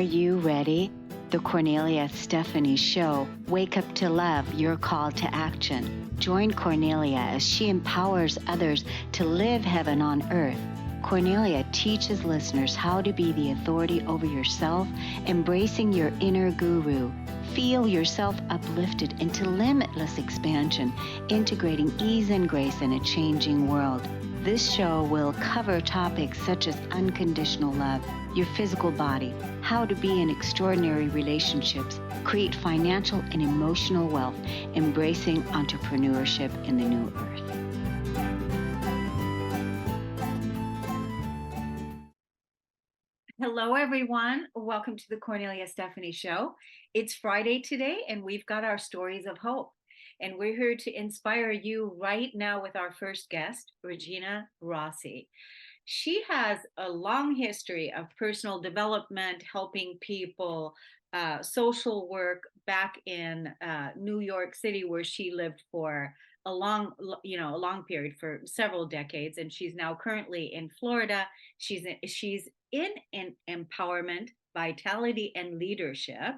Are you ready? The Kornelia Stephanie Show. Wake up to love, your call to action. Join Kornelia as she empowers others to live heaven on earth. Kornelia teaches listeners how to be the authority over yourself, embracing your inner guru. Feel yourself uplifted into limitless expansion, integrating ease and grace in a changing world. This show will cover topics such as unconditional love, your physical body, how to be in extraordinary relationships, create financial and emotional wealth, embracing entrepreneurship in the new earth. Hello, everyone. Welcome to the Kornelia Stephanie Show. It's Friday today, and we've got our stories of hope. And we're here to inspire you right now with our first guest, Regina Rossi. She has a long history of personal development, helping people, social work back in New York City, where she lived for a long period for several decades, and she's now currently in Florida. She's in empowerment, vitality, and leadership,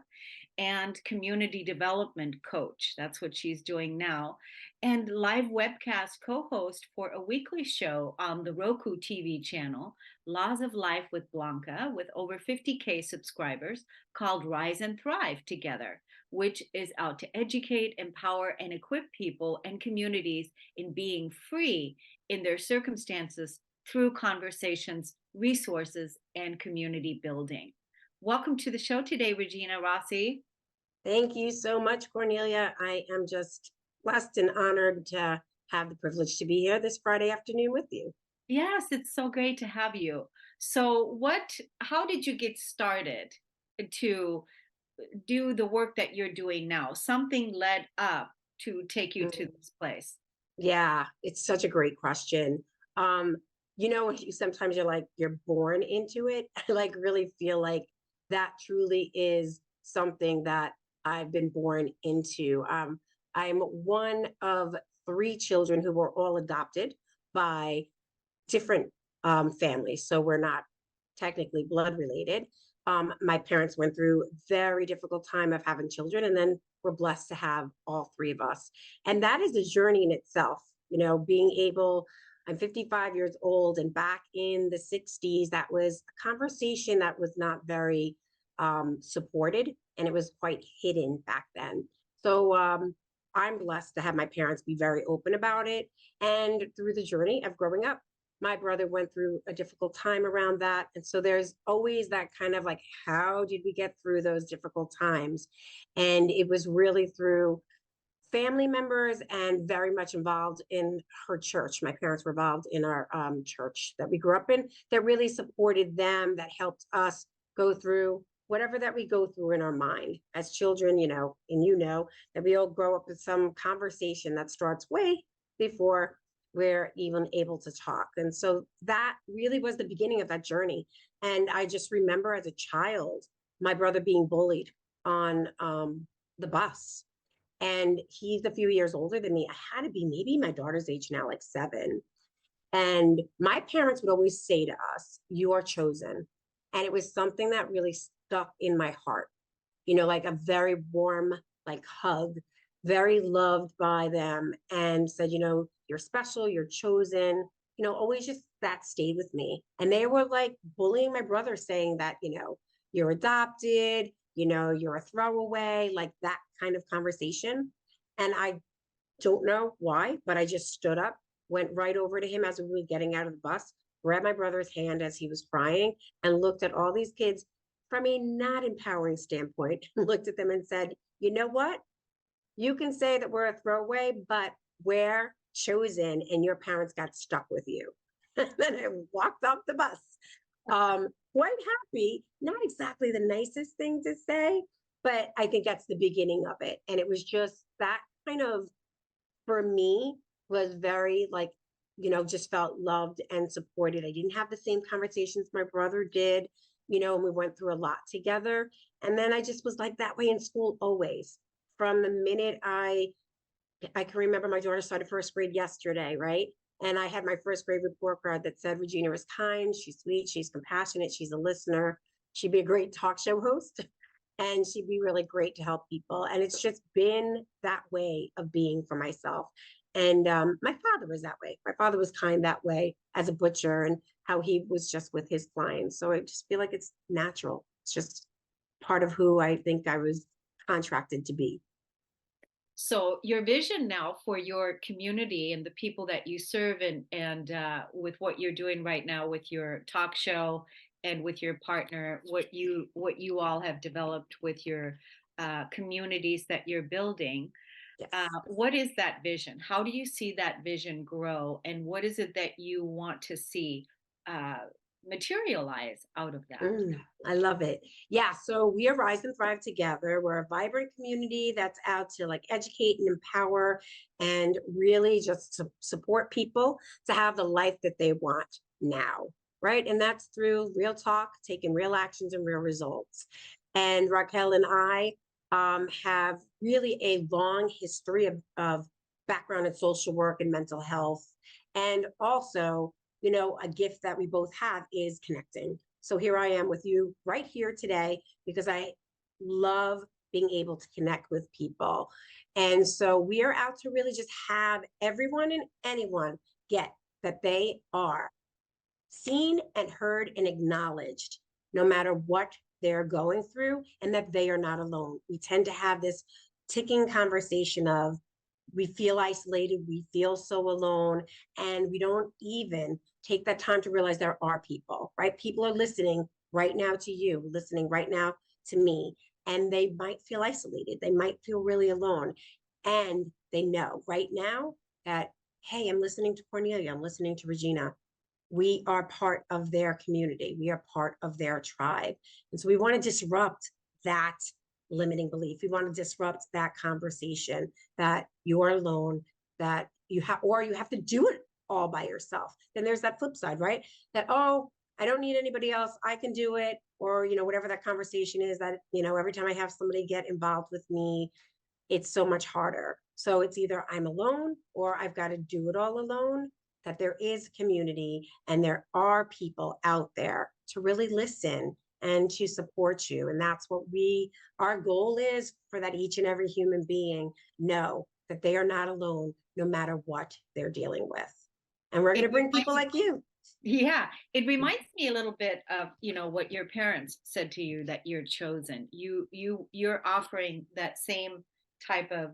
and community development coach. That's what she's doing now. And live webcast co-host for a weekly show on the Roku TV channel, Laws of Life with Blanca, with over 50K subscribers, called Rise and Thrive Together, which is out to educate, empower, and equip people and communities in being free in their circumstances through conversations, resources, and community building. Welcome to the show today, Regina Rossi. Thank you so much, Kornelia. I am just blessed and honored to have the privilege to be here this Friday afternoon with you. Yes, it's so great to have you. So how did you get started to do the work that you're doing now? Something led up to take you to this place. Yeah, it's such a great question. Sometimes you're born into it. I really feel like that truly is something that I've been born into. I'm one of 3 children who were all adopted by different families. So we're not technically blood related. My parents went through very difficult time of having children, and then we're blessed to have all 3 of us. And that is a journey in itself, being able. I'm 55 years old, and back in the 60s, that was a conversation that was not very supported, and it was quite hidden back then. So I'm blessed to have my parents be very open about it. And through the journey of growing up, my brother went through a difficult time around that. And so there's always that kind of how did we get through those difficult times? And it was really through family members and very much involved in her church. My parents were involved in our church that we grew up in, that really supported them, that helped us go through whatever that we go through in our mind as children, and that we all grow up with some conversation that starts way before we're even able to talk. And so that really was the beginning of that journey. And I just remember as a child, my brother being bullied on the bus. And he's a few years older than me. I had to be maybe my daughter's age now, 7. And my parents would always say to us, "You are chosen." And it was something that really stuck in my heart, like a very warm, hug, very loved by them, and said, "You're special, you're chosen." Always just that stayed with me. And they were bullying my brother, saying that, "You're adopted, you're a throwaway," that kind of conversation. And I don't know why, but I just stood up, went right over to him as we were getting out of the bus, grabbed my brother's hand as he was crying, and looked at all these kids from a not empowering standpoint, looked at them and said, "You know what? You can say that we're a throwaway, but we're chosen, and your parents got stuck with you." And then I walked off the bus. Quite happy, not exactly the nicest thing to say, but I think that's the beginning of it. And it was just that kind of, for me, was very just felt loved and supported. I didn't have the same conversations my brother did, and we went through a lot together. And then I just was that way in school always. From the minute I can remember, my daughter started first grade yesterday, right? And I had my first grade report card that said, "Regina is kind, she's sweet, she's compassionate, she's a listener, She'd be a great talk show host, and she'd be really great to help people. And it's just been that way of being for myself. And my father was that way. My father was kind that way as a butcher, and how he was just with his clients. So I just feel like it's natural. It's just part of who I think I was contracted to be. So your vision now for your community and the people that you serve, and with what you're doing right now with your talk show and with your partner, what you all have developed with your communities that you're building. Yes. What is that vision? How do you see that vision grow, and what is it that you want to see uh, materialize out of that? I love it. Yeah, so we are Rise and Thrive Together. We're a vibrant community that's out to like educate and empower and really just support people to have the life that they want now, right? And that's through real talk, taking real actions and real results. And Raquel and I have really a long history of background in social work and mental health. And also, a gift that we both have is connecting. So here I am with you right here today because I love being able to connect with people. And so we are out to really just have everyone and anyone get that they are seen and heard and acknowledged, no matter what they're going through, and that they are not alone. We tend to have this ticking conversation of we feel isolated, we feel so alone, and we don't even take that time to realize there are people, right? People are listening right now to you, listening right now to me, and they might feel isolated. They might feel really alone. And they know right now that, hey, I'm listening to Cornelia, I'm listening to Regina. We are part of their community. We are part of their tribe. And so we want to disrupt that limiting belief. We want to disrupt that conversation that you're alone, that you have, or you have to do it all by yourself. Then there's that flip side, right? That, oh, I don't need anybody else. I can do it. Or, whatever that conversation is that, every time I have somebody get involved with me, it's so much harder. So it's either I'm alone or I've got to do it all alone, that there is community and there are people out there to really listen and to support you. And that's what our goal is, for that each and every human being know that they are not alone, no matter what they're dealing with. And we're going It to bring people reminds like you. Yeah, it reminds me a little bit of, what your parents said to you, that you're chosen. You're offering that same type of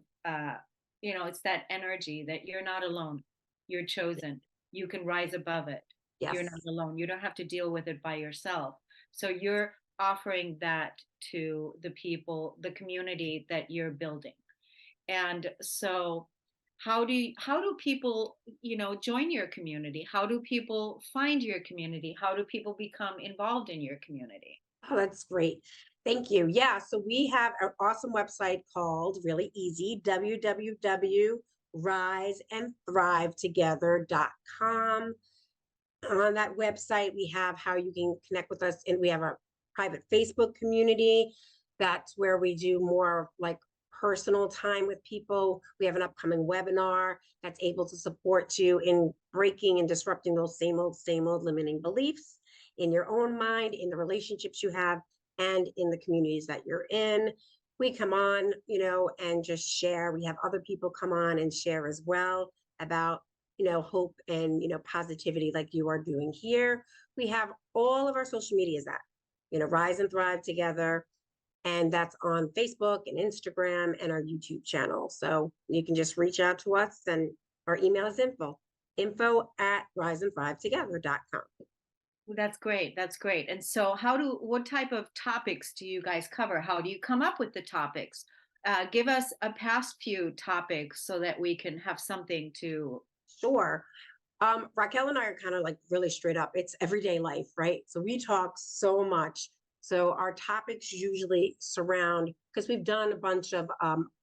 it's that energy that you're not alone. You're chosen. You can rise above it. You're not Yes. alone. You don't have to deal with it by yourself. So you're offering that to the people, the community that you're building. And so how do people, join your community? How do people find your community? How do people become involved in your community? Oh, that's great. Thank you. Yeah. So we have an awesome website called, really easy, www.riseandthrivetogether.com. On that website, we have how you can connect with us, and we have a private Facebook community. That's where we do more like personal time with people. We have an upcoming webinar that's able to support you in breaking and disrupting those same old limiting beliefs in your own mind, in the relationships you have, and in the communities that you're in. We come on, and just share. We have other people come on and share as well about hope and, positivity, like you are doing here. We have all of our social medias at, Rise and Thrive Together. And that's on Facebook and Instagram and our YouTube channel. So you can just reach out to us, and our email is info at riseandthrivetogether.com. That's great. That's great. And so what type of topics do you guys cover? How do you come up with the topics? Give us a past few topics so that we can have something to. Sure. Raquel and I are kind of like really straight up. It's everyday life, right? So we talk so much. So our topics usually surround, because we've done a bunch of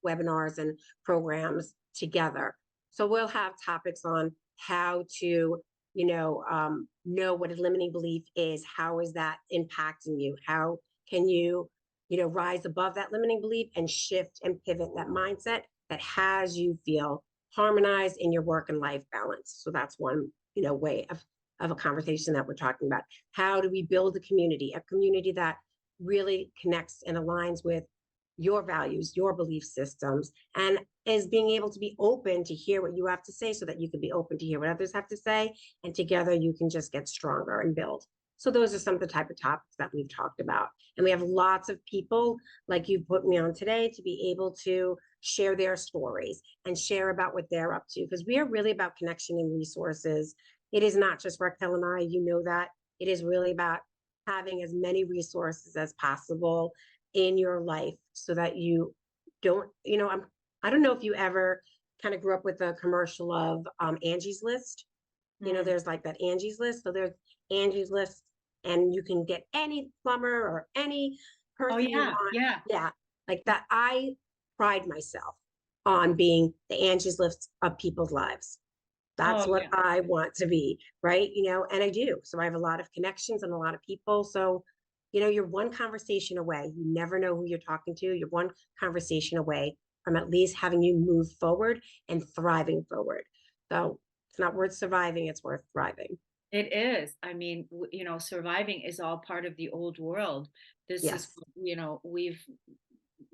webinars and programs together. So we'll have topics on how to, know what a limiting belief is. How is that impacting you? How can you, rise above that limiting belief and shift and pivot that mindset that has you feel harmonized in your work and life balance. So that's one, way of a conversation that we're talking about. How do we build a community that really connects and aligns with your values, your belief systems, and is being able to be open to hear what you have to say so that you can be open to hear what others have to say. And together you can just get stronger and build. So those are some of the type of topics that we've talked about. And we have lots of people like you put me on today to be able to share their stories and share about what they're up to, because we are really about connection and resources. It is not just Raquel and I, you know that. It is really about having as many resources as possible in your life so that you don't, I don't know if you ever kind of grew up with a commercial of Angie's List. Mm. There's like that Angie's List. So there's Angie's List, and you can get any plumber or any Oh person you yeah, want. yeah. Yeah, like that. I pride myself on being the Angie's List of people's lives. Oh That's what yeah. I want to be, right? And I do. So I have a lot of connections and a lot of people. So, you're one conversation away. You never know who you're talking to. You're one conversation away from at least having you move forward and thriving forward. So it's not worth surviving, it's worth thriving. It is. I mean, surviving is all part of the old world. This is, Yes. we've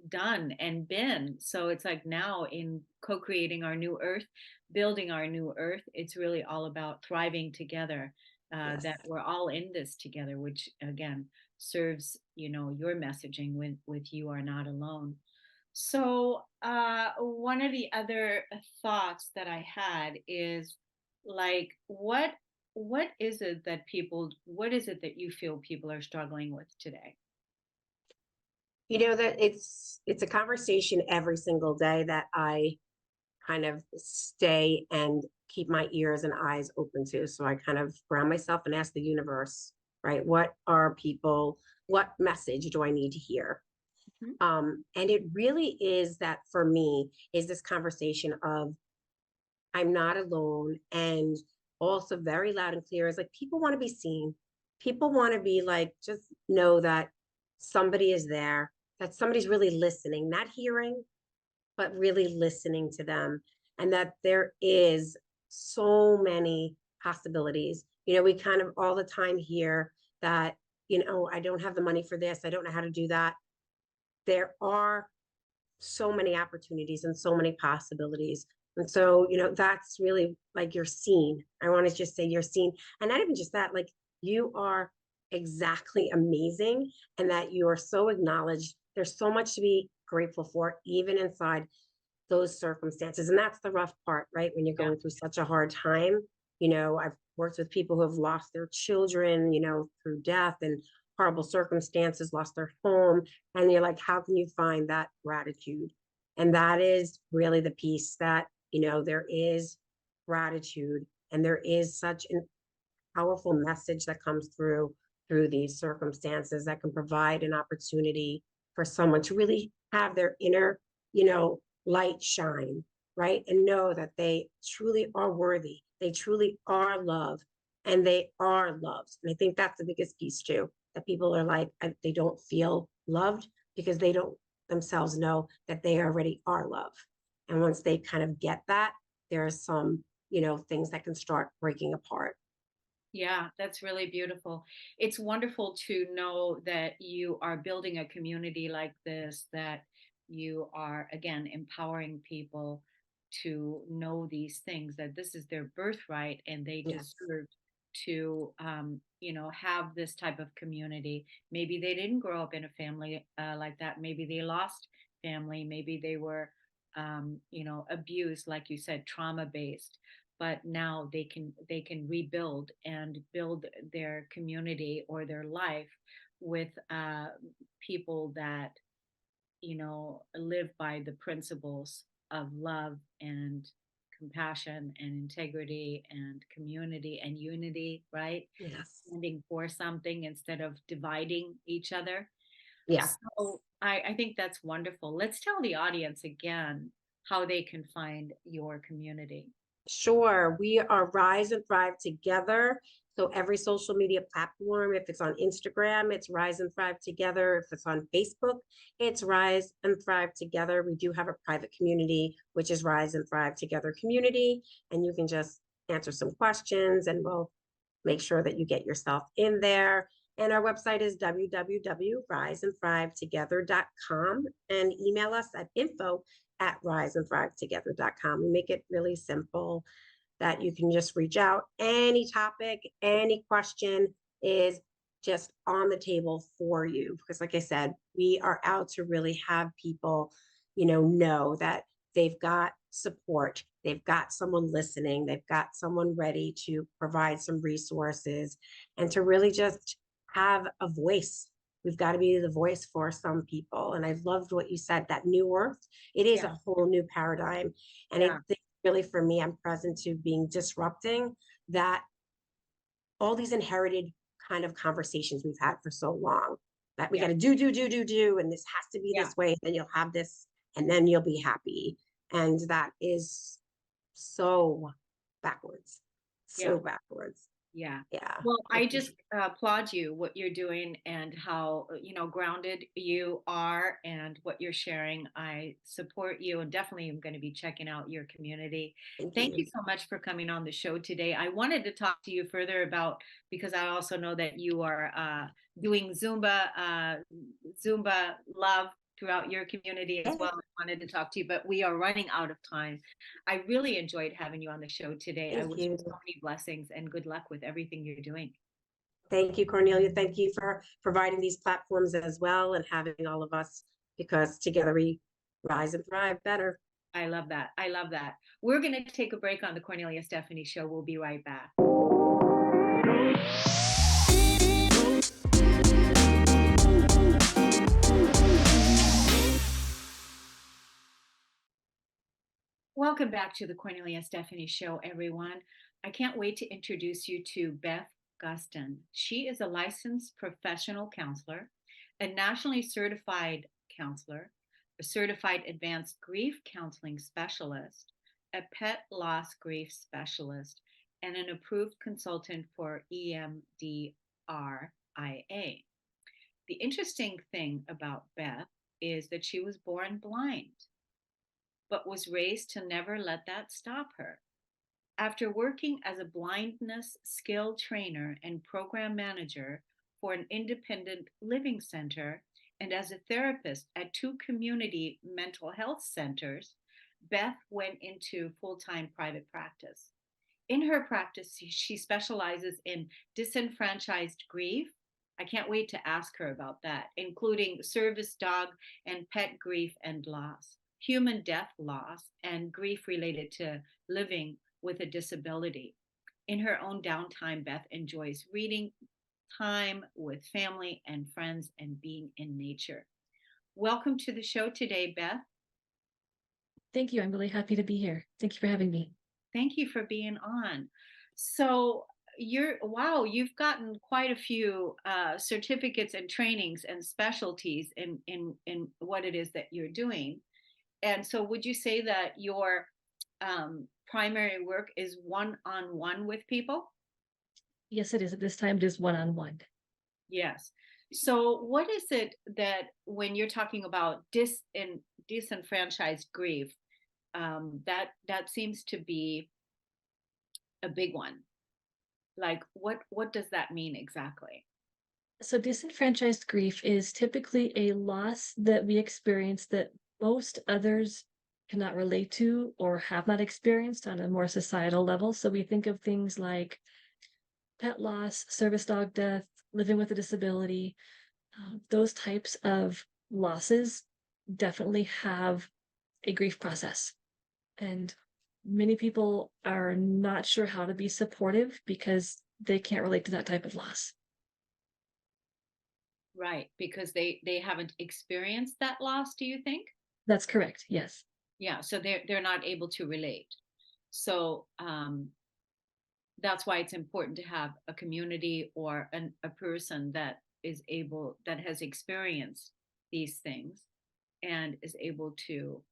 done and been. So it's like now in co-creating our new earth, building our new earth, it's really all about thriving together, Yes. that we're all in this together, which again serves, your messaging with you are not alone. So one of the other thoughts that I had is like what is it that you feel people are struggling with today? That it's a conversation every single day that I kind of stay and keep my ears and eyes open to. So I kind of ground myself and ask the universe, right? What message do I need to hear? Mhm. And it really is that for me is this conversation of I'm not alone, and also very loud and clear is like people want to be seen. People want to be like, just know that somebody is there, that somebody's really listening, not hearing, but really listening to them, and that there is so many possibilities. We kind of all the time hear that, I don't have the money for this, I don't know how to do that. There are so many opportunities and so many possibilities. And so, that's really like you're seen. I want to just say you're seen. And not even just that, like you are exactly amazing and that you are so acknowledged. There's so much to be grateful for, even inside those circumstances. And that's the rough part, right? When you're Yeah. going through such a hard time. I've worked with people who have lost their children, through death and horrible circumstances, lost their home. And you're like, how can you find that gratitude? And that is really the piece that, there is gratitude and there is such a powerful message that comes through these circumstances that can provide an opportunity for someone to really have their inner, light shine, right? And know that they truly are worthy. They truly are loved and they are loved. And I think that's the biggest piece too, that people are like, they don't feel loved because they don't themselves know that they already are loved. And once they kind of get that, there are some, things that can start breaking apart. Yeah, that's really beautiful. It's wonderful to know that you are building a community like this, that you are, again, empowering people to know these things, that this is their birthright and they Yes. deserve to, have this type of community. Maybe they didn't grow up in a family like that. Maybe they lost family. Maybe they were, abused, like you said, trauma based, but now they can rebuild and build their community or their life with people that live by the principles of love and compassion and integrity and community and unity, right? Yes. Standing for something instead of dividing each other. Yeah. So I think that's wonderful. Let's tell the audience again how they can find your community. Sure. We are Rise and Thrive Together. So every social media platform, if it's on Instagram, it's Rise and Thrive Together. If it's on Facebook, it's Rise and Thrive Together. We do have a private community, which is Rise and Thrive Together community. And you can just answer some questions and we'll make sure that you get yourself in there. And our website is www.riseandthrivetogether.com and email us at info@riseandthrivetogether.com. We make it really simple that you can just reach out. Any topic, any question is just on the table for you. Because, like I said, we are out to really have people, know that they've got support, they've got someone listening, they've got someone ready to provide some resources, and to really just have a voice. We've got to be the voice for some people. And I loved what you said, that new earth. It is Yeah. a whole new paradigm. And Yeah. it really, for me, I'm present to being disrupting that all these inherited kind of conversations we've had for so long, that we Yeah. got to do, and this has to be Yeah. this way, then you'll have this, and then you'll be happy. And that is so backwards, Yeah. so backwards. Yeah. Yeah. Well, I I just appreciate applaud you, what you're doing and how, grounded you are and what you're sharing. I support you and definitely am going to be checking out your community. it. Thank Thank you you. so much for coming on the show today. I wanted to talk to you further about, because I also know that you are doing Zumba love throughout your community as Yeah. well. I wanted to talk to you, but we are running out of time. I really enjoyed having you on the show today. I Thank wish you so you. many blessings and good luck with everything you're doing. Thank you, Cornelia. Thank you for providing these platforms as well and having all of us, because together we rise and thrive better. I love that. I love that. We're going to take a break on the Cornelia Stephanie show. We'll be right back. Welcome back to the Cornelia Stephanie show, everyone. I can't wait to introduce you to Beth Gustin. She is a licensed professional counselor, a nationally certified counselor, a certified advanced grief counseling specialist, a pet loss grief specialist, and an approved consultant for EMDRIA. The interesting thing about Beth is that she was born blind, but was raised to never let that stop her. After working as a blindness skill trainer and program manager for an independent living center and as a therapist at two community mental health centers, Beth went into full time private practice. In her practice, she specializes in disenfranchised grief. I can't wait to ask her about that, including service dog and pet grief and loss, human death loss, and grief related to living with a disability. In her own downtime, Beth enjoys reading, time with family and friends, and being in nature. Welcome to the show today, Beth. Thank you. I'm really happy to be here. Thank you for having me. Thank you for being on. So you've gotten quite a few certificates and trainings and specialties in what it is that you're doing. And so would you say that your primary work is one-on-one with people? Yes, it is. At this time, it is one-on-one. Yes. So what is it that when you're talking about disenfranchised grief, that seems to be a big one. Like what does that mean exactly? So disenfranchised grief is typically a loss that we experience that most others cannot relate to or have not experienced on a more societal level. So we think of things like pet loss, service dog death, living with a disability. Those types of losses definitely have a grief process. And many people are not sure how to be supportive because they can't relate to that type of loss. Right, because they haven't experienced that loss, do you think? That's correct. Yes. Yeah, so they're not able to relate. So that's why it's important to have a community or a person that has experienced these things and is able to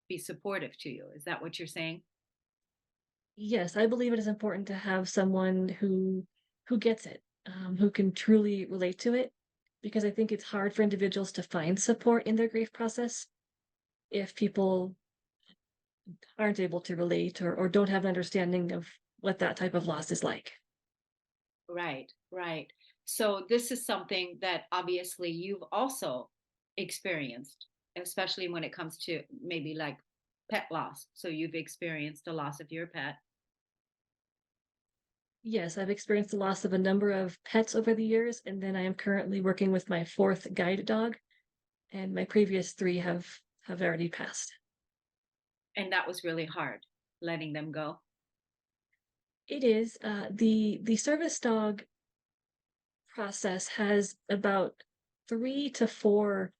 be supportive to you. Is that what you're saying? Yes, I believe it is important to have someone who gets it, who can truly relate to it, because I think it's hard for individuals to find support in their grief process if people aren't able to relate or don't have an understanding of what that type of loss is like. Right. Right. So this is something that obviously you've also experienced, especially when it comes to maybe like pet loss. So you've experienced the loss of your pet. Yes, I've experienced the loss of a number of pets over the years, and then I am currently working with my fourth guide dog, and my previous three have already passed. And that was really hard letting them go. It is the service dog process has about 3 to 4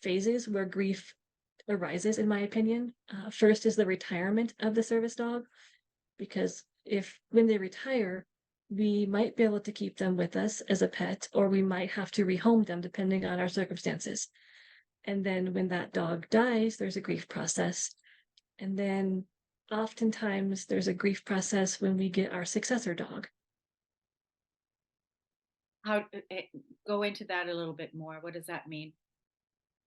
phases where grief arises, in my opinion. First is the retirement of the service dog, because if when they retire, we might be able to keep them with us as a pet, or we might have to rehome them depending on our circumstances. And then when that dog dies, there's a grief process. And then oftentimes there's a grief process when we get our successor dog. How go into that a little bit more. What does that mean?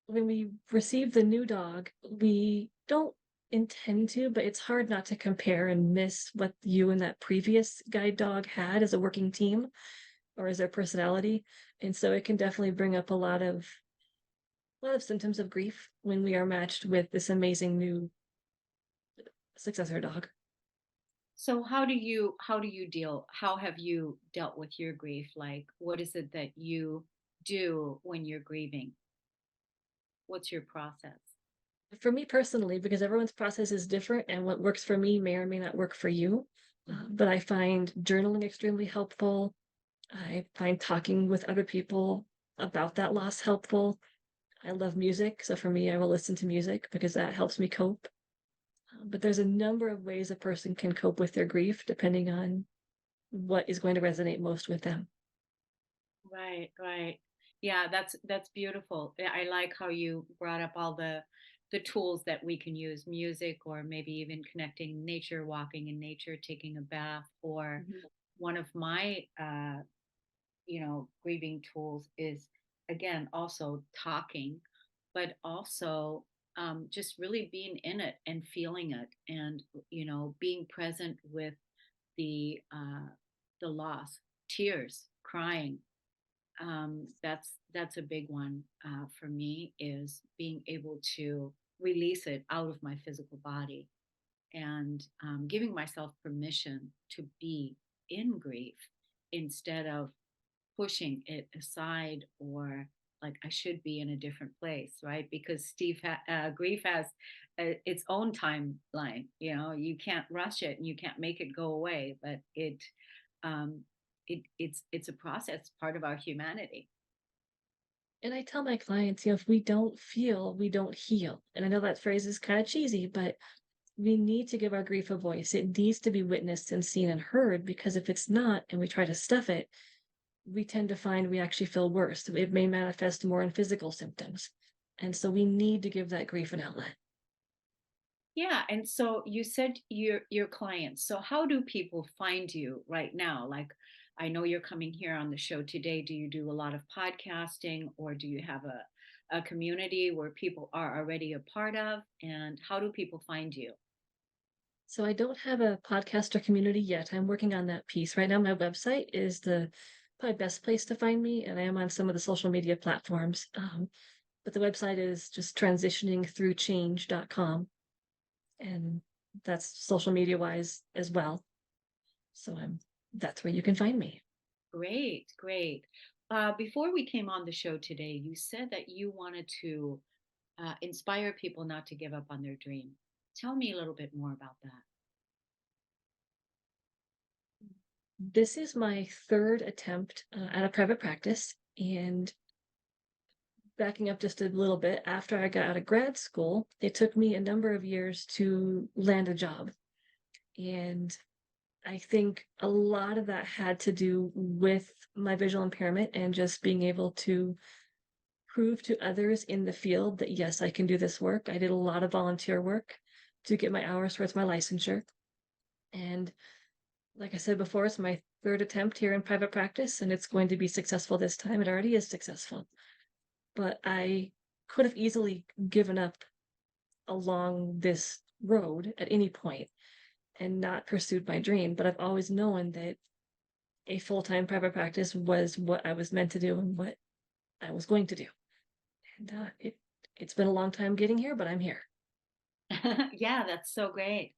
When we receive the new dog, we don't intend to, but it's hard not to compare and miss what you and that previous guide dog had as a working team or as their personality. And so it can definitely bring up a lot of symptoms of grief when we are matched with this amazing new successor dog. So how do you deal? How have you dealt with your grief? Like what is it that you do when you're grieving? What's your process? For me personally, because everyone's process is different and what works for me may or may not work for you. Mhm. But I find journaling extremely helpful. I find talking with other people about that loss helpful. I love music. So for me, I will listen to music because that helps me cope. But there's a number of ways a person can cope with their grief depending on what is going to resonate most with them. Right, right. Yeah, that's beautiful. Yeah, I like how you brought up all the tools that we can use, music or maybe even connecting nature, walking in nature, taking a bath, or Mhm. one of my grieving tools is again also talking, but also just really being in it and feeling it and being present with the loss, tears, crying. That's a big one for me is being able to release it out of my physical body and giving myself permission to be in grief instead of pushing it aside or like I should be in a different place, right? Because grief has its own timeline. You can't rush it and you can't make it go away, but um, it's a process, part of our humanity. And I tell my clients, if we don't feel, we don't heal. And I know that phrase is kind of cheesy, but we need to give our grief a voice. It needs to be witnessed and seen and heard because if it's not and we try to stuff it, we tend to find we actually feel worse. It may manifest more in physical symptoms. And so we need to give that grief an outlet. Yeah, and so you said your clients. So how do people find you right now? Like I know you're coming here on the show today. Do you do a lot of podcasting or do you have a community where people are already a part of? And how do people find you? So I don't have a podcaster community yet. I'm working on that piece. Right now, my website is the probably best place to find me, and I am on some of the social media platforms. But the website is just transitioningthroughchange.com, and that's social media wise as well. So that's where you can find me. Great, great. Before we came on the show today, you said that you wanted to inspire people not to give up on their dream. Tell me a little bit more about that. This is my third attempt at a private practice, and backing up just a little bit, after I got out of grad school, it took me a number of years to land a job. And I think a lot of that had to do with my visual impairment and just being able to prove to others in the field that yes, I can do this work. I did a lot of volunteer work to get my hours towards my licensure. And like I said before, it's my third attempt here in private practice, and it's going to be successful this time. It already is successful. But I could have easily given up along this road at any point and not pursued my dream. But I've always known that a full-time private practice was what I was meant to do and what I was going to do. And it's been a long time getting here, but I'm here. Yeah, that's so great.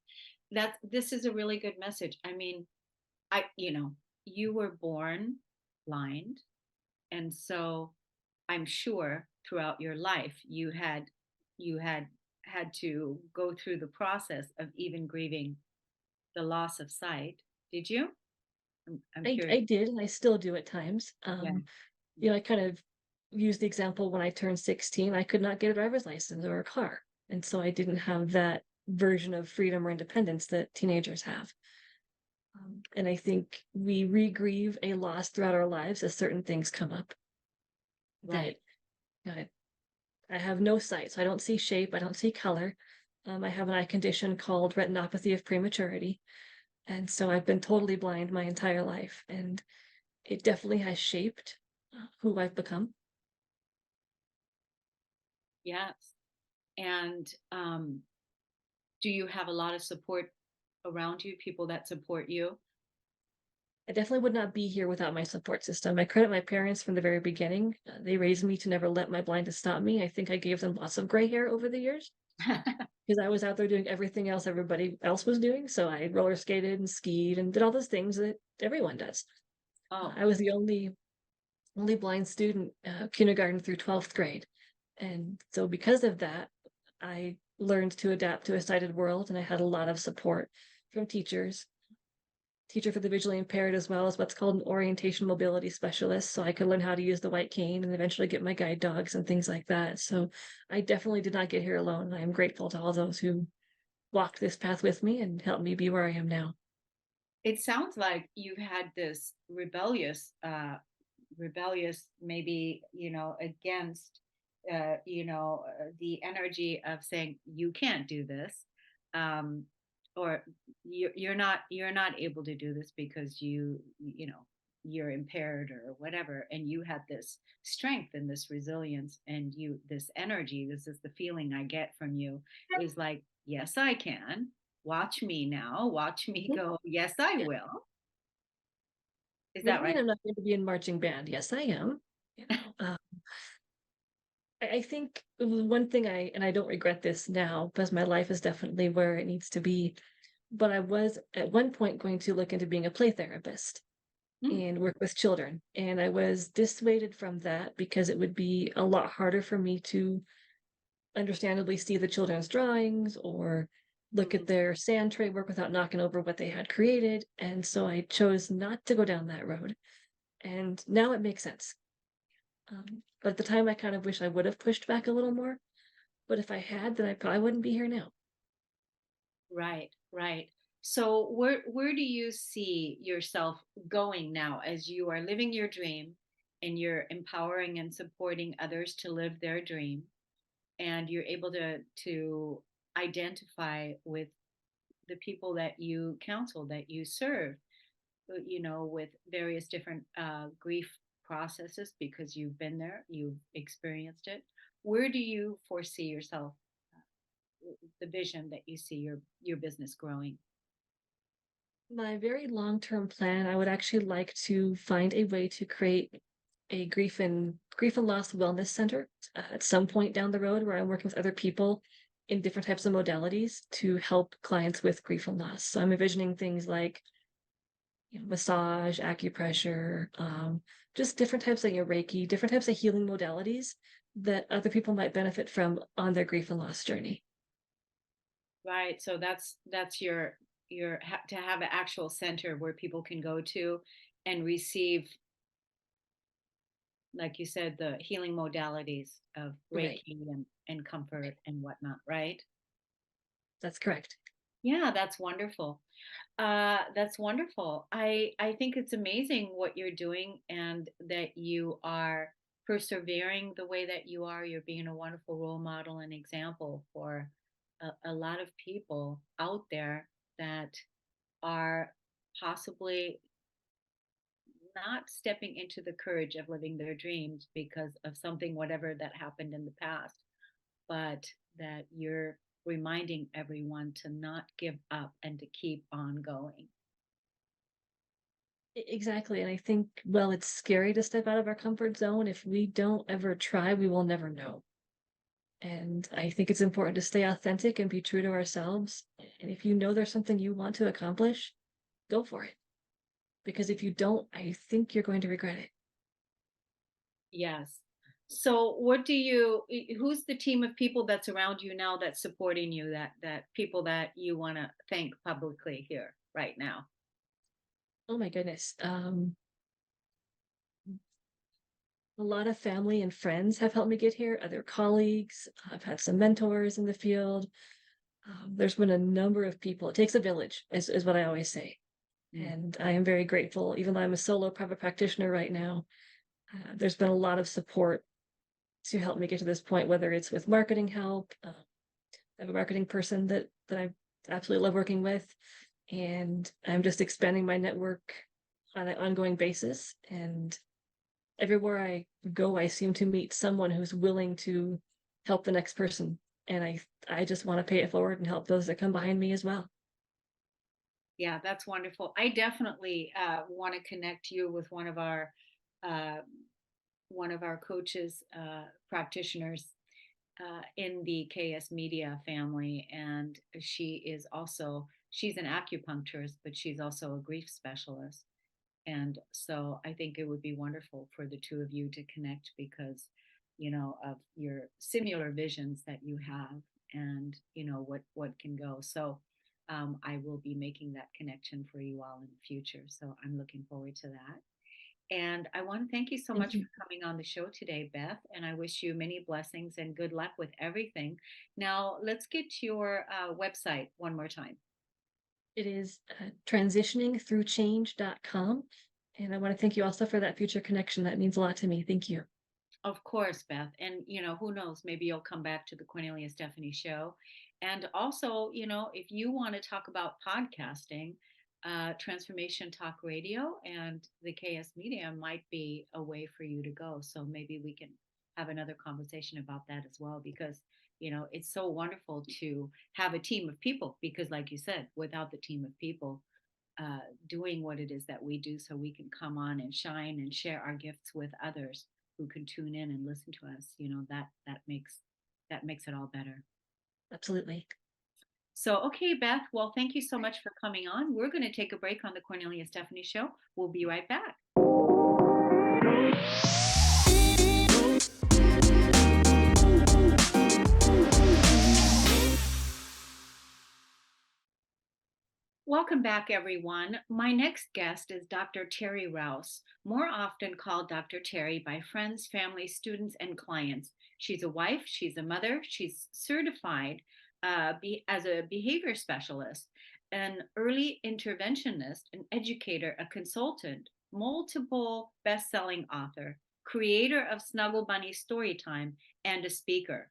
This is a really good message. I mean, you were born blind, and so I'm sure throughout your life you had had to go through the process of even grieving the loss of sight. Did you? I'm I curious. did, and I still do at times. Yeah. I kind of use the example when I turned 16, I could not get a driver's license or a car. And so I didn't have that version of freedom or independence that teenagers have. And I think we re-grieve a loss throughout our lives as certain things come up. That Right. I, I have no sight, so I don't see shape, I don't see color. I have an eye condition called retinopathy of prematurity. And so I've been totally blind my entire life. And it definitely has shaped who I've become. Yes. And do you have a lot of support around you, people that support you? I definitely would not be here without my support system. I credit my parents from the very beginning. They raised me to never let my blindness stop me. I think I gave them lots of gray hair over the years because I was out there doing everything else everybody else was doing. So I roller skated and skied and did all those things that everyone does. Oh, I was the only blind student, kindergarten through 12th grade. And so because of that, I learned to adapt to a sighted world, and I had a lot of support from teachers, teacher for the visually impaired, as well as what's called an orientation mobility specialist. So I could learn how to use the white cane and eventually get my guide dogs and things like that. So I definitely did not get here alone. I am grateful to all those who walked this path with me and helped me be where I am now. it sounds like you've had this rebellious, maybe, against, the energy of saying you can't do this, um, or you're not able to do this because you're impaired or whatever, and you had this strength and this resilience and this energy. This is the feeling I get from you, is like, yes, I can. Watch me now. Watch me Mhm. go. Yes, I Yeah. will. Is What do that you right? mean I'm not going to be in marching band? Yes, I am. You know, I think one thing and I don't regret this now because my life is definitely where it needs to be. But I was at one point going to look into being a play therapist Mm, and work with children. And I was dissuaded from that because it would be a lot harder for me to understandably see the children's drawings or look at mhm. their sand tray work without knocking over what they had created. And so I chose not to go down that road. And now it makes sense. But at the time, I kind of wish I would have pushed back a little more. But if I had, then I probably wouldn't be here now. Right, right. So where do you see yourself going now as you are living your dream and you're empowering and supporting others to live their dream, and you're able to identify with the people that you counsel, that you serve, with various different grief processes, because you've been there, you've experienced it. Where do you foresee yourself, the vision that you see your business growing? My very long-term plan, I would actually like to find a way to create a grief and loss wellness center at some point down the road where I'm working with other people in different types of modalities to help clients with grief and loss. So I'm envisioning things like massage, acupressure, just different types of Reiki, different types of healing modalities that other people might benefit from on their grief and loss journey. Right. So that's to have an actual center where people can go to and receive, like you said, the healing modalities of Right. Reiki and comfort and whatnot, right? That's correct. Yeah, that's wonderful. That's wonderful. I think it's amazing what you're doing, and that you are persevering the way that you are. You're being a wonderful role model and example for a lot of people out there that are possibly not stepping into the courage of living their dreams because of something, whatever that happened in the past, but that you're reminding everyone to not give up and to keep on going. Exactly. And I think, well, it's scary to step out of our comfort zone. If we don't ever try, we will never know. And I think it's important to stay authentic and be true to ourselves. And if you know there's something you want to accomplish, go for it. Because if you don't, I think you're going to regret it. Yes. So who's the team of people that's around you now that's supporting you, that people that you want to thank publicly here right now? Oh my goodness. A lot of family and friends have helped me get here, other colleagues. I've had some mentors in the field. There's been a number of people. It takes a village, is what I always say. Mm. And I am very grateful, even though I'm a solo private practitioner right now. There's been a lot of support to help me get to this point, whether it's with marketing help. I have a marketing person that I absolutely love working with, and I'm just expanding my network on an ongoing basis. And everywhere I go, I seem to meet someone who's willing to help the next person. And I just want to pay it forward and help those that come behind me as well. Yeah, that's wonderful. I definitely want to connect you with uh, one of our coaches, practitioners in the KS Media family, and she's an acupuncturist, but she's also a grief specialist. And so I think it would be wonderful for the two of you to connect because, of your similar visions that you have and, what can go. So I will be making that connection for you all in the future. So I'm looking forward to that. And I want to thank you so Thank much you. for coming on the show today, Beth. And I wish you many blessings and good luck with everything. Now, let's get your website one more time. It is transitioningthroughchange.com. And I want to thank you also for that future connection. That means a lot to me. Thank you. Of course, Beth. And, who knows, maybe you'll come back to the Cornelia Stephanie show. And also, if you want to talk about podcasting, Transformation Talk Radio and the KS Media might be a way for you to go. So maybe we can have another conversation about that as well, because, it's so wonderful to have a team of people, because, like you said, without the team of people, doing what it is that we do so we can come on and shine and share our gifts with others who can tune in and listen to us, that makes it all better. Absolutely. So, okay, Beth, well, thank you so much for coming on. We're going to take a break on the Cornelia Stephanie show. We'll be right back. Welcome back, everyone. My next guest is Dr. Teri Rouse, more often called Dr. Teri by friends, family, students, and clients. She's a wife, she's a mother, she's certified as a behavior specialist, an early interventionist, an educator, a consultant, multiple best-selling author, creator of Snuggle Bunny Storytime, and a speaker.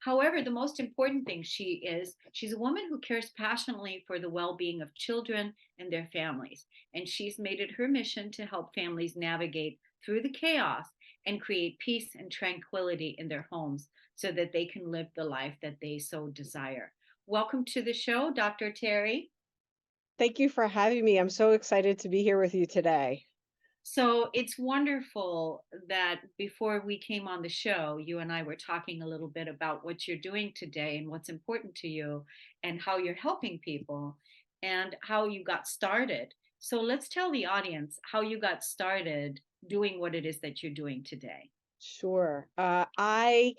However, the most important thing she's a woman who cares passionately for the well-being of children and their families. And she's made it her mission to help families navigate through the chaos and create peace and tranquility in their homes so that they can live the life that they so desire. Welcome to the show, Dr. Teri. Thank you for having me. I'm so excited to be here with you today. So it's wonderful that before we came on the show, you and I were talking a little bit about what you're doing today and what's important to you and how you're helping people and how you got started. So let's tell the audience how you got started doing what it is that you're doing today. Sure. I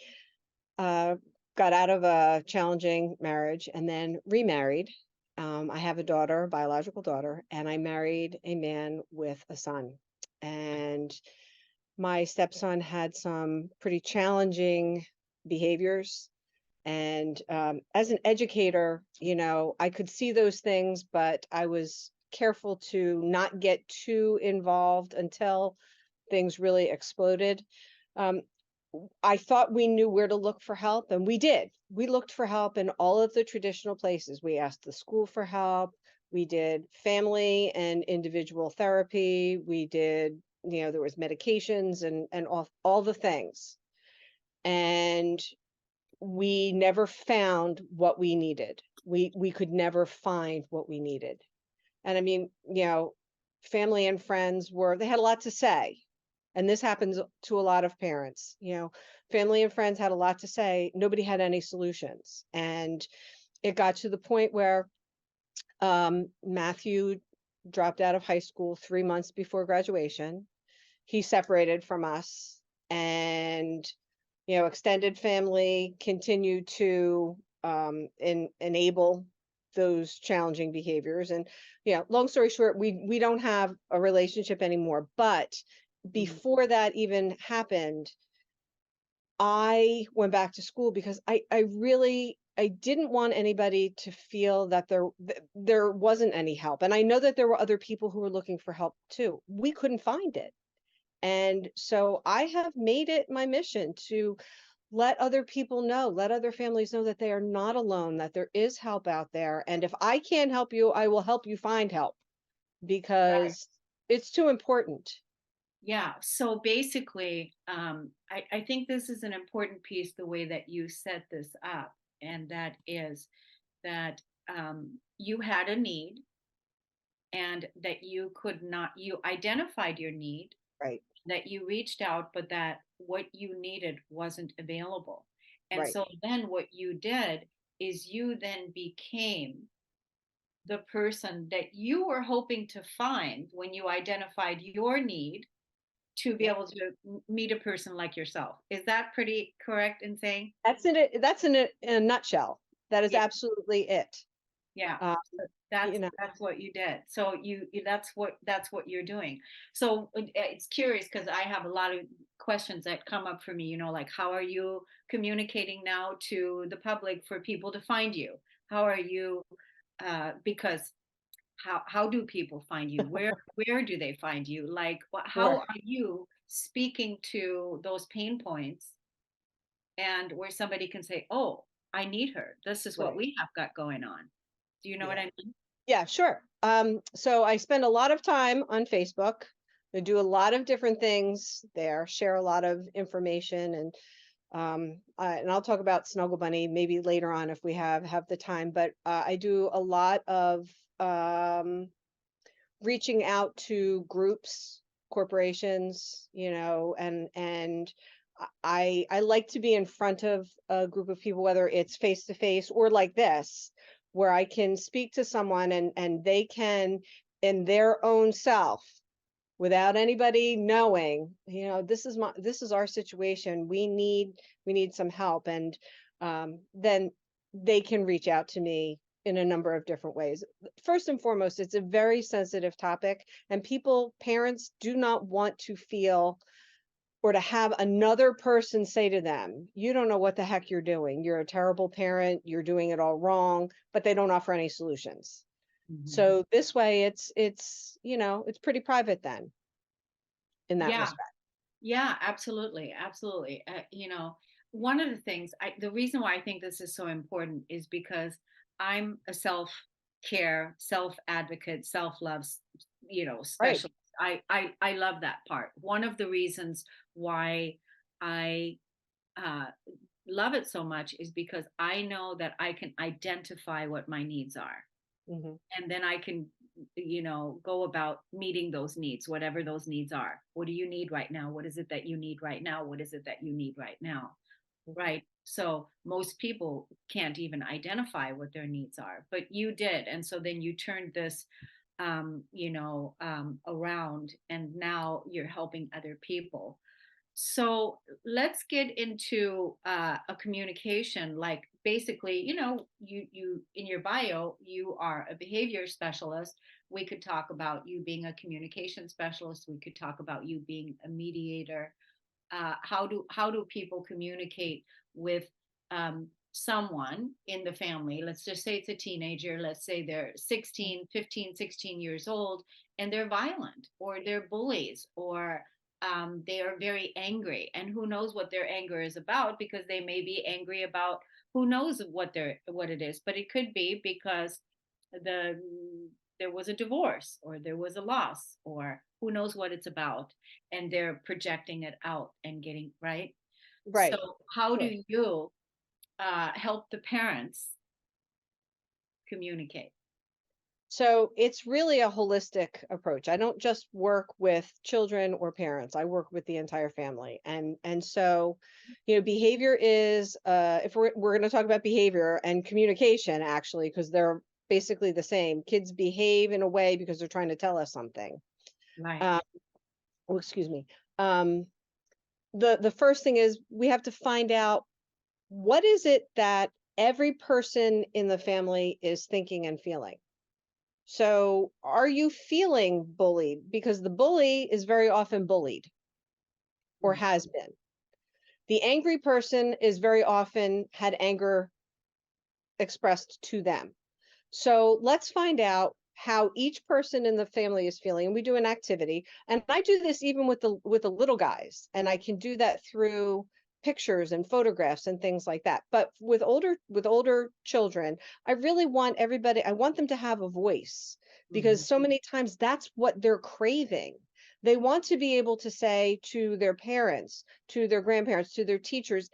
got out of a challenging marriage and then remarried. I have a daughter, a biological daughter, and I married a man with a son. And my stepson had some pretty challenging behaviors. And as an educator, I could see those things, but I was careful to not get too involved until things really exploded. Um, I thought we knew where to look for help, and we did. We looked for help in all of the traditional places. We asked the school for help. We did family and individual therapy. We did, there was medications and all the things. And we never found what we needed. We could never find what we needed. And I mean, family and friends they had a lot to say. And this happens to a lot of parents, family and friends had a lot to say. Nobody had any solutions. And it got to the point where Matthew dropped out of high school 3 months before graduation. He separated from us, and extended family continued to enable those challenging behaviors. And long story short, we don't have a relationship anymore. But Mhm. before that even happened, I went back to school because I didn't want anybody to feel that there wasn't any help. And I know that there were other people who were looking for help too. We couldn't find it. And so I have made it my mission to let other people know, let other families know that they are not alone, that there is help out there. And if I can't help you, I will help you find help, Right. because it's too important. Yeah. So basically, I think this is an important piece, the way that you set this up. And that is that you had a need and that you could not, you identified your need, Right, that you reached out, but that what you needed wasn't available. And right, so then what you did is you then became the person that you were hoping to find when you identified your need to be yep. able to meet a person like yourself. Is that pretty correct in saying? That's in a nutshell. That is Yeah. absolutely it. Yeah. Um, So you know, that's what you did. So that's what you're doing. So it's curious because I have a lot of questions that come up for me, like how are you communicating now to the public for people to find you? How are you because how do people find you? Where do they find you? Like how sure. are you speaking to those pain points and where somebody can say, "Oh, I need her. This is what Right. we have got going on." Do you know what Yeah. I mean? Yeah, sure. So I spend a lot of time on Facebook. I do a lot of different things there, share a lot of information, and I'll talk about Snuggle Bunny maybe later on if we have the time. But I do a lot of um, reaching out to groups, corporations, and I like to be in front of a group of people, whether it's face to face or like this, where I can speak to someone and they can, in their own self, without anybody knowing, this is our situation. We need some help. And then they can reach out to me in a number of different ways. First and foremost, it's a very sensitive topic, and parents do not want to feel or to have another person say to them, "You don't know what the heck you're doing. You're a terrible parent. You're doing it all wrong," but they don't offer any solutions. Mhm. So this way it's pretty private then, in that Yeah, respect. yeah, absolutely, absolutely. One of the things, the reason why I think this is so important is because I'm a self care, self advocate, self love, Right. specialist. I love that part. One of the reasons why I uh, love it so much is because I know that I can identify what my needs are, Mhm. and then I can go about meeting those needs, whatever those needs are. What do you need right now? What is it that you need right now? What is it that you need right now? Mhm. Right. So most people can't even identify what their needs are, but you did. And so then you turned this around, and now you're helping other people. So let's get into a communication. Like basically, you in your bio, you are a behavior specialist. We could talk about you being a communication specialist. We could talk about you being a mediator. How do people communicate with someone in the family? Let's just say it's a teenager. Let's say they're 16, 15, 16 years old, and they're violent or they're bullies, or they are very angry, and who knows what their anger is about, because they may be angry about who knows what it is, but it could be because the there was a divorce or there was a loss, or who knows what it's about, and they're projecting it out and getting right. So Right. how Sure. do you help the parents communicate? So it's really a holistic approach. I don't just work with children or parents. I work with the entire family. And so, behavior is if we're going to talk about behavior and communication actually, because they're basically the same. Kids behave in a way because they're trying to tell us something. Right. Uh, oh, excuse me. Um, the first thing is we have to find out what is it that every person in the family is thinking and feeling. So, are you feeling bullied? Because the bully is very often bullied or Mm. has been. The angry person is very often had anger expressed to them. So, let's find out how each person in the family is feeling. And we do an activity. And I do this even with the little guys. And I can do that through pictures and photographs and things like that. But with older children, I really want everybody, I want them to have a voice because Mhm. so many times that's what they're craving. They want to be able to say to their parents, to their grandparents, to their teachers,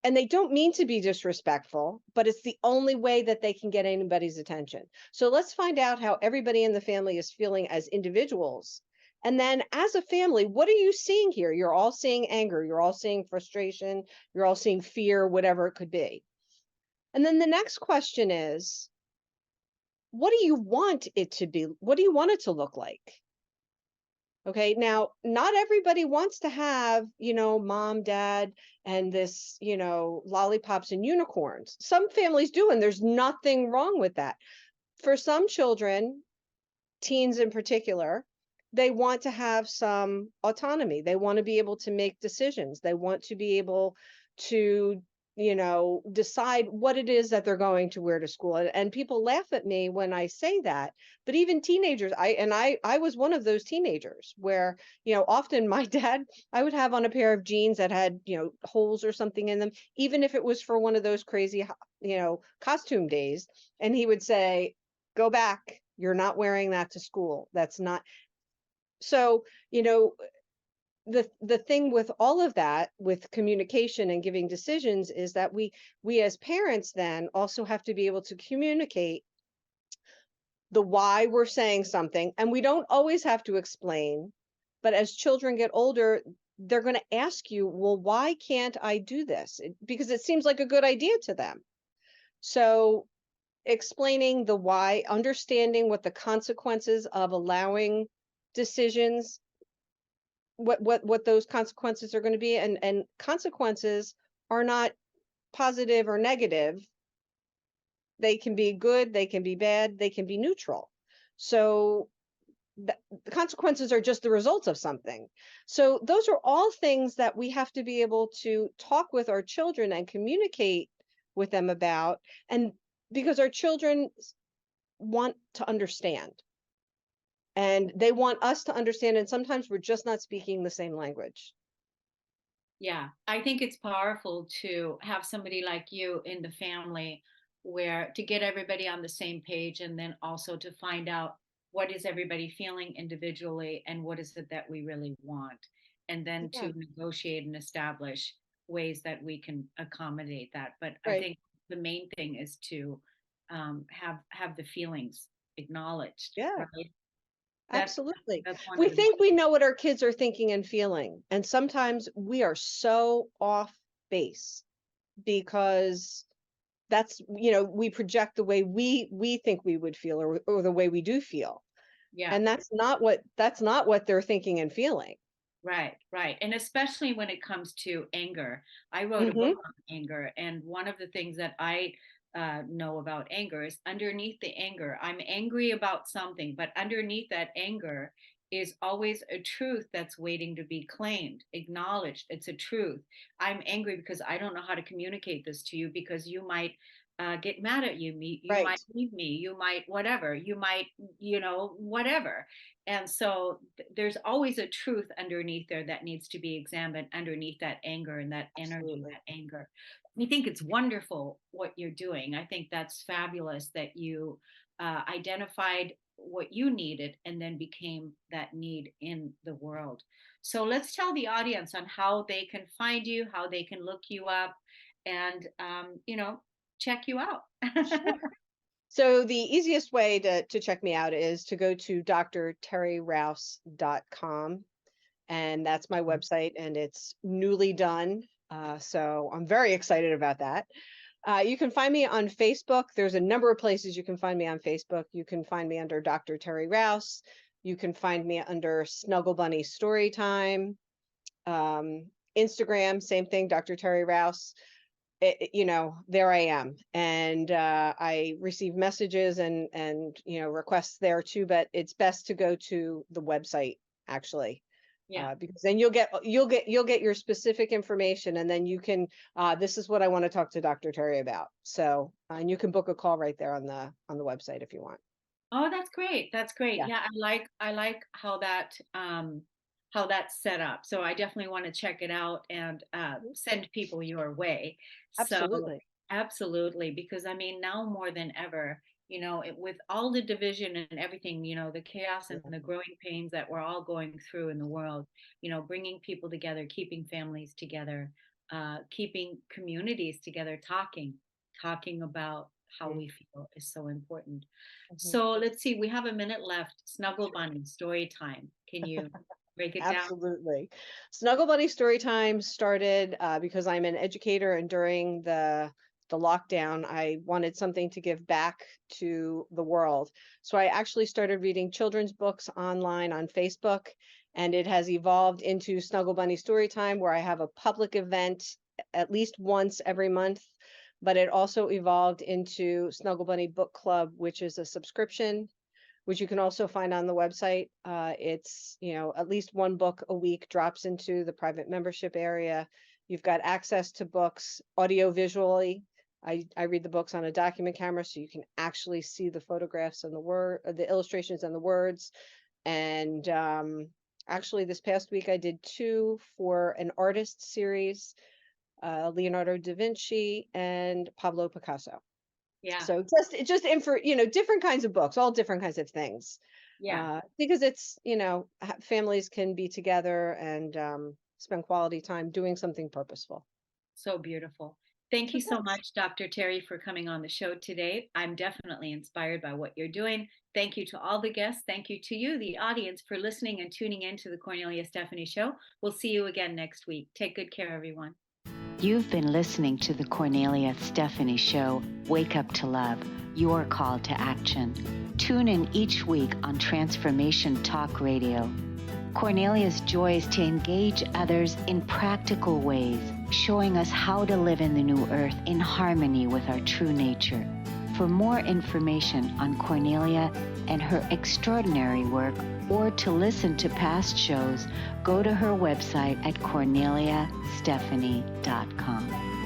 and they don't mean to be disrespectful, but it's the only way that they can get anybody's attention. So let's find out how everybody in the family is feeling as individuals. And then as a family, what are you seeing here? You're all seeing anger, you're all seeing frustration, you're all seeing fear, whatever it could be. And then the next question is, what do you want it to be? What do you want it to look like? Okay, now not everybody wants to have, mom, dad, and this, lollipops and unicorns. Some families do, and there's nothing wrong with that. For some children, teens in particular, they want to have some autonomy. They want to be able to make decisions. They want to be able to, decide what it is that they're going to wear to school. And people laugh at me when I say that, but even teenagers, I was one of those teenagers where, often my dad, I would have on a pair of jeans that had, holes or something in them, even if it was for one of those crazy, costume days. And he would say, go back. You're not wearing that to school. That's not. So, the thing with all of that, with communication and giving decisions, is that we as parents then also have to be able to communicate the why we're saying something, and we don't always have to explain. But as children get older, they're going to ask you, well, why can't I do this? Because it seems like a good idea to them. So explaining the why, understanding what the consequences of allowing decisions, what those consequences are going to be, and consequences are not positive or negative. They can be good, they can be bad, they can be neutral. So the consequences are just the results of something. So those are all things that we have to be able to talk with our children and communicate with them about, and because our children want to understand and they want us to understand, and sometimes we're just not speaking the same language. Yeah, I think it's powerful to have somebody like you in the family where to get everybody on the same page and then also to find out what is everybody feeling individually and what is it that we really want and then Yeah, to negotiate and establish ways that we can accommodate that. But I right. think the main thing is to have the feelings acknowledged, Yeah, right? That absolutely. that's one We of the think we know what our kids are thinking and feeling, and sometimes we are so off base because we project the way we think we would feel, or the way we do feel. yeah. And that's not what they're thinking and feeling. Right, right. And especially when it comes to anger. I wrote a book Mhm. on anger, and one of the things that I know about anger is underneath the anger, I'm angry about something, but underneath that anger is always a truth that's waiting to be claimed, acknowledged. It's a truth. I'm angry because I don't know how to communicate this to you because you might get mad at you Right. might leave me, you might whatever, you might, whatever. And so there's always a truth underneath there that needs to be examined underneath that anger and that energy, Absolutely. that anger. I think it's wonderful what you're doing. I think that's fabulous that you identified what you needed and then became that need in the world. So let's tell the audience on how they can find you, how they can look you up, and check you out. Sure. So the easiest way to check me out is to go to drterirouse.com. And that's my website, and it's newly done. So I'm very excited about that. You can find me on Facebook. There's a number of places you can find me on Facebook. You can find me under Dr. Teri Rouse. You can find me under Snuggle Bunny Storytime. Instagram, same thing, Dr. Teri Rouse. There I am, and I receive messages and requests there too. But it's best to go to the website actually. Yeah. Because then you'll get your specific information, and then you can this is what I want to talk to Dr. Teri about. So and you can book a call right there on the website if you want. Oh, that's great. That's great. Yeah, Yeah, I like how that's set up. So I definitely want to check it out and send people your way. So absolutely. absolutely, because I mean now more than ever, with all the division and everything, the chaos and Yeah. the growing pains that we're all going through in the world, bringing people together, keeping families together, keeping communities together, talking about how Mhm. we feel is so important. Mhm. So let's see, we have a minute left. Snuggle Bunny, story time. Can you break it down? Absolutely. Snuggle Bunny Storytime started because I'm an educator, and during the lockdown, I wanted something to give back to the world. So I actually started reading children's books online on Facebook, and it has evolved into Snuggle Bunny Storytime, where I have a public event at least once every month. But it also evolved into Snuggle Bunny Book Club, which is a subscription, which you can also find on the website. It's, at least one book a week drops into the private membership area. You've got access to books audio visually. I read the books on a document camera, so you can actually see the photographs and the illustrations and the words. And actually, this past week I did 2 for an artist series, Leonardo da Vinci and Pablo Picasso. Yeah, So just info, different kinds of books, all different kinds of things. yeah. Because it's, families can be together and spend quality time doing something purposeful. So beautiful. Thank you So so thanks. much, Dr. Teri, for coming on the show today. I'm definitely inspired by what you're doing. Thank you to all the guests. Thank you to you, the audience, for listening and tuning in to the Cornelia Stephanie Show. We'll see you again next week. Take good care, everyone. You've been listening to the Cornelia Stephanie Show, Wake Up to Love, your call to action. Tune in each week on Transformation Talk Radio. Cornelia's joy is to engage others in practical ways, showing us how to live in the new earth in harmony with our true nature. For more information on Cornelia and her extraordinary work, or to listen to past shows, go to her website at corneliastephanie.com.